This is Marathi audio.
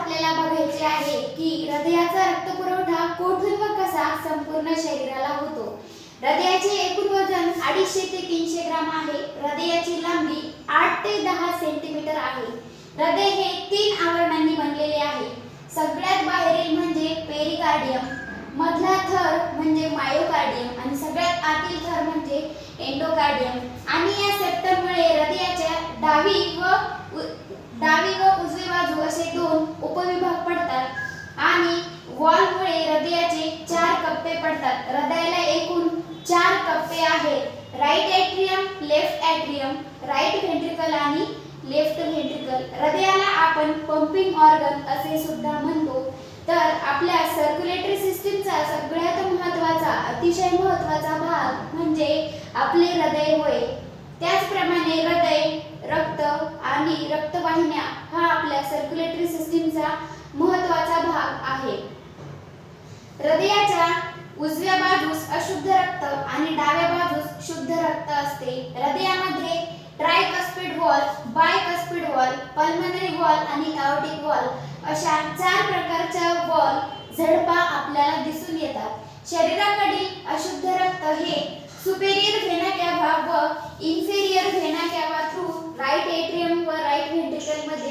आपल्याला बघायचे आहे की हृदयाचा रक्तपुरवठा कोठून व कसा संपूर्ण शरीराला होतो। हृदयाचे एकूण वजन 250 ते 300 ग्राम आहे। हृदयाची लांबी 8 ते 10 सेंटीमीटर आहे। हृदय हे 3 आवरणांनी बनलेले आहे। सगळ्यात बाहेरील म्हणजे पेरिकार्डियम, मधला थर म्हणजे मायोकार्डियम आणि सगळ्यात आतील थर म्हणजे एंडोकार्डियम। आणि या सेप्टममुळे हृदयाच्या डावी व उजवी बाजू असे 2 उपविभाग पडतात आणि वॉलमुळे हृदयाचे 4 कप्पे पडतात। हृदयाला एकूण 4 कप्पे आहेत, right atrium, left atrium, right ventricle आणि लेफ्ट व्हेंट्रिकल। हृदयाला आपण पंपिंग ऑर्गन असे सुद्धा म्हणतो। तर आपल्या सर्क्युलेटरी सिस्टीमचा सगळ्यात महत्त्वाचा, अतिशय महत्त्वाचा भाग म्हणजे आपले हृदय होय। त्याचप्रमाणे हृदय, रक्त आणि रक्तवाहिन्या हा आपल्या सर्क्युलेटरी सिस्टीमचा महत्त्वाचा भाग आहे। हृदयाच्या उजव्या बाजूस अशुद्ध रक्त आणि डाव्या बाजूस शुद्ध रक्त असते। हृदयामध्ये ट्रायकस्पिड wall, bicuspid wall, pulmonary wall आणि एओर्टिक वॉल अशा 4 प्रकारच्या वॉल झडपा आपल्याला दिसून येतात। शरीराकडील अशुद्ध रक्त हे सुपेरियर व्हेना कावा व इन्फेरियर व्हेना कावा थ्रू राईट एट्रियम व राईट व्हेंट्रिकल मध्ये